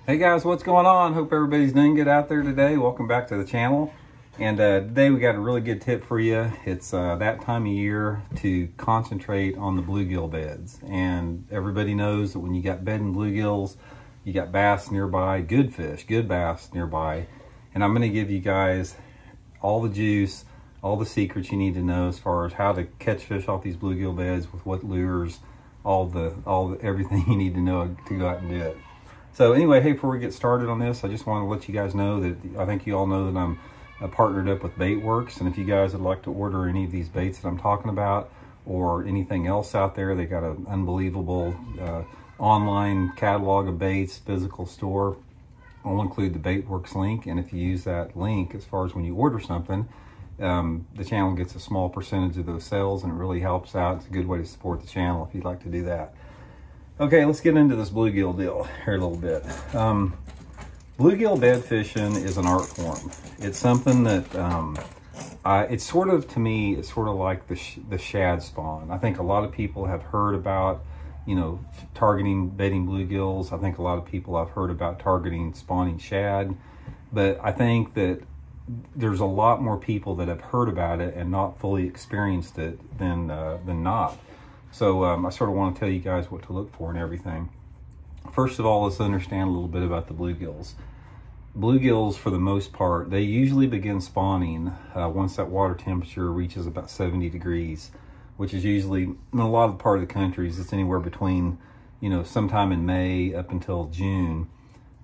Hey guys, what's going on? Hope everybody's doing good out there today. Welcome back to the channel. And today we got a really good tip for you. It's that time of year to concentrate on the bluegill beds. And everybody knows that when you got bedding bluegills, you got bass nearby, good fish, good bass nearby. And I'm going to give you guys all the juice, all the secrets you need to know as far as how to catch fish off these bluegill beds with what lures, everything you need to know to go out and do it. So anyway, hey, before we get started on this, I just want to let you guys know that I think you all know that I'm partnered up with Baitworks. And if you guys would like to order any of these baits that I'm talking about or anything else out there, they got an unbelievable online catalog of baits, physical store. I'll include the Baitworks link. And if you use that link, as far as when you order something, the channel gets a small percentage of those sales, and it really helps out. It's a good way to support the channel if you'd like to do that. Okay, let's get into this bluegill deal here a little bit. Bluegill bed fishing is an art form. It's something that, it's sort of, to me, it's sort of like the shad spawn. I think a lot of people have heard about, you know, targeting bedding bluegills. I think a lot of people have heard about targeting spawning shad. But I think that there's a lot more people that have heard about it and not fully experienced it than not. So I sort of want to tell you guys what to look for and everything. First of all, let's understand a little bit about the bluegills. Bluegills, for the most part, they usually begin spawning once that water temperature reaches about 70 degrees, which is usually, in a lot of part of the countries, it's anywhere between, you know, sometime in May up until June.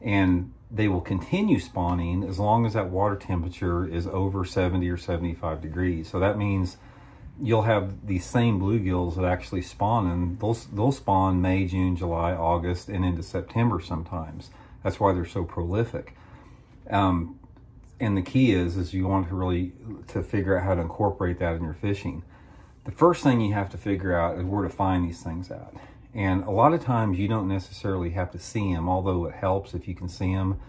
And they will continue spawning as long as that water temperature is over 70 or 75 degrees. So that means you'll have these same bluegills that actually spawn, and they'll spawn May, June, July, August, and into September sometimes. That's why they're so prolific. And the key is you want to figure out how to incorporate that in your fishing. The first thing you have to figure out is where to find these things at. And a lot of times you don't necessarily have to see them, although it helps if you can see them.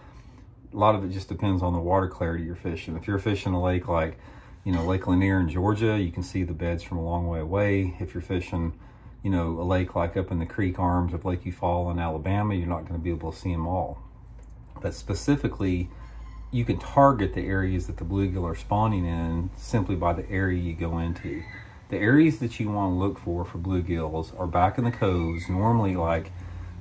A lot of it just depends on the water clarity you're fishing. If you're fishing a lake like, you know, Lake Lanier in Georgia, you can see the beds from a long way away. If you're fishing, you know, a lake like up in the creek arms of Lake Eufaula in Alabama, you're not going to be able to see them all. But specifically, you can target the areas that the bluegill are spawning in simply by the area you go into. The areas that you want to look for bluegills are back in the coves, normally like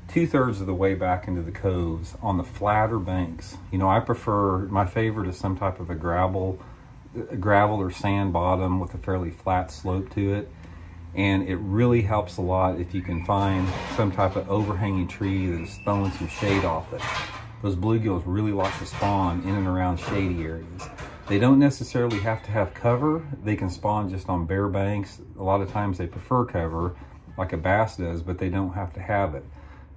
2/3 of the way back into the coves on the flatter banks. You know, my favorite is some type of a gravel or sand bottom with a fairly flat slope to it. And it really helps a lot if you can find some type of overhanging tree that is throwing some shade off it. Those bluegills really like to spawn in and around shady areas. They don't necessarily have to have cover. They can spawn just on bare banks. A lot of times they prefer cover, like a bass does, but they don't have to have it.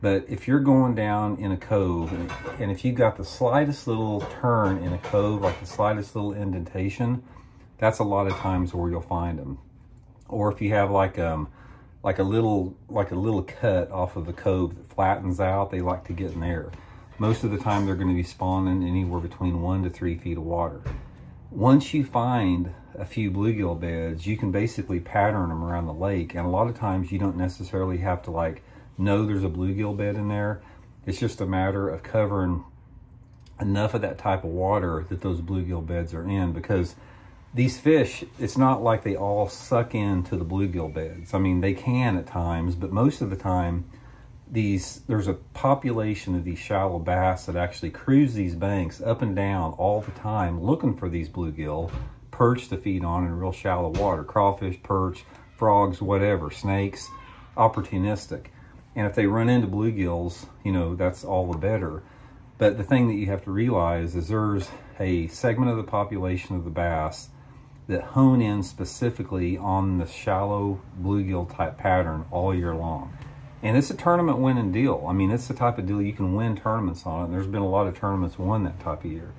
But if you're going down in a cove, and if you've got the slightest little turn in a cove, like the slightest little indentation, that's a lot of times where you'll find them. Or if you have like a little cut off of the cove that flattens out, they like to get in there. Most of the time they're going to be spawning anywhere between 1 to 3 feet of water. Once you find a few bluegill beds, you can basically pattern them around the lake. And a lot of times you don't necessarily have to like know there's a bluegill bed in there. It's just a matter of covering enough of that type of water that those bluegill beds are in, because these fish, it's not like they all suck into the bluegill beds. I mean, they can at times, but most of the time, there's a population of these shallow bass that actually cruise these banks up and down all the time looking for these bluegill, perch to feed on in real shallow water. Crawfish, perch, frogs, whatever, snakes, opportunistic. And if they run into bluegills, you know, that's all the better. But the thing that you have to realize is there's a segment of the population of the bass that hone in specifically on the shallow bluegill type pattern all year long. And it's a tournament winning deal. I mean, it's the type of deal you can win tournaments on it. And there's been a lot of tournaments won that type of year.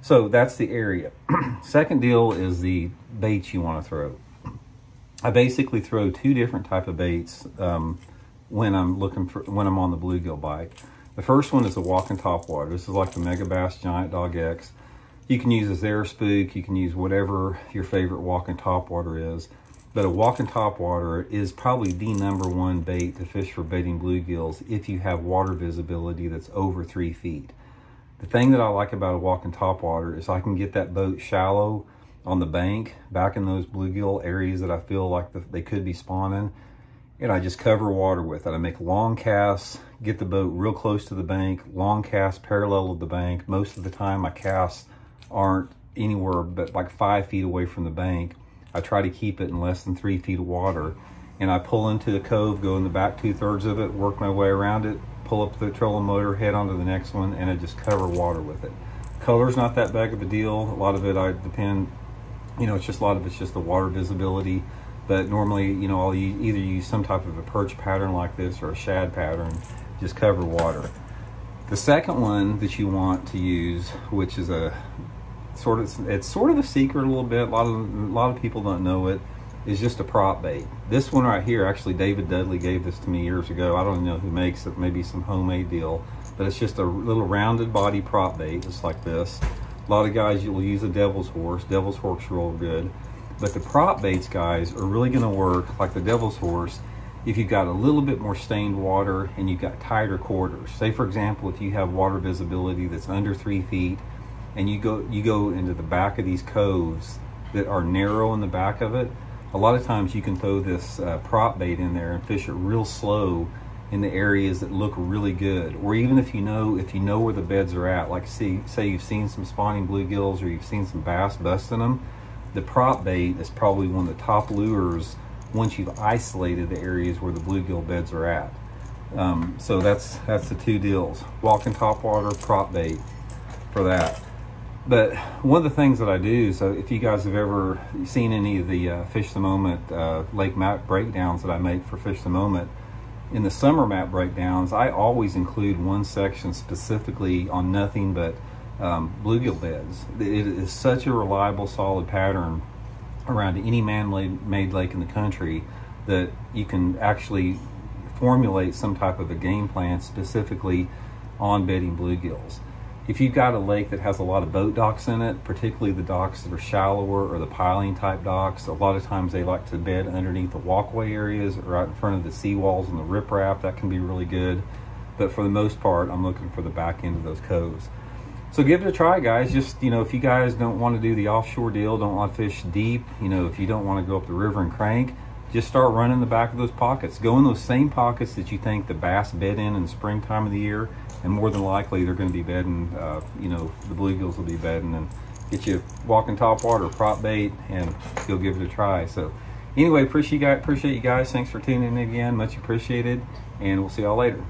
So that's the area. Second deal is the baits you want to throw. I basically throw 2 different type of baits when I'm on the bluegill bite. The first one is the walking topwater. This is like the Mega Bass Giant Dog X. You can use a Zara Spook. You can use whatever your favorite walking topwater is. But a walking topwater is probably the #1 bait to fish for bedding bluegills if you have water visibility that's over 3 feet. The thing that I like about a walking topwater is I can get that boat shallow on the bank, back in those bluegill areas that I feel like they could be spawning, and I just cover water with it. I make long casts, get the boat real close to the bank, long casts parallel with the bank. Most of the time my casts aren't anywhere but like 5 feet away from the bank. I try to keep it in less than 3 feet of water, and I pull into the cove, go in the back 2/3 of it, work my way around it, pull up the trolling motor, head onto the next one, and I just cover water with it. Color's not that big of a deal. A lot of it I depend, you know, it's just a lot of it's just the water visibility. But normally, you know, I'll either use some type of a perch pattern like this or a shad pattern, just cover water. The second one that you want to use, which is a it's sort of a secret a little bit, a lot of people don't know it, is just a prop bait. This one right here, actually David Dudley gave this to me years ago. I don't know who makes it, maybe some homemade deal, but it's just a little rounded body prop bait, just like this. A lot of guys, you'll use a devil's horse. Devil's horse are real good. But the prop baits, guys, are really gonna work like the devil's horse if you've got a little bit more stained water and you've got tighter quarters. Say, for example, if you have water visibility that's under 3 feet and you go into the back of these coves that are narrow in the back of it, a lot of times you can throw this prop bait in there and fish it real slow in the areas that look really good. Or even if you know where the beds are at, like say you've seen some spawning bluegills or you've seen some bass busting them, the prop bait is probably one of the top lures once you've isolated the areas where the bluegill beds are at. So that's the two deals: walking topwater, prop bait for that. But one of the things that I do, so if you guys have ever seen any of the Fish the Moment lake map breakdowns that I make for Fish the Moment, in the summer map breakdowns, I always include one section specifically on nothing but bluegill beds. It is such a reliable, solid pattern around any man-made lake in the country that you can actually formulate some type of a game plan specifically on bedding bluegills. If you've got a lake that has a lot of boat docks in it, particularly the docks that are shallower or the piling type docks, a lot of times they like to bed underneath the walkway areas or out in front of the seawalls and the riprap. That can be really good. But for the most part, I'm looking for the back end of those coves. So give it a try, guys. Just, you know, if you guys don't want to do the offshore deal, don't want to fish deep, you know, if you don't want to go up the river and crank, just start running the back of those pockets. Go in those same pockets that you think the bass bed in the springtime of the year, and more than likely they're going to be bedding, you know, the bluegills will be bedding, and get you walking topwater, prop bait, and you'll give it a try. So anyway, appreciate you guys. Thanks for tuning in again. Much appreciated, and we'll see y'all later.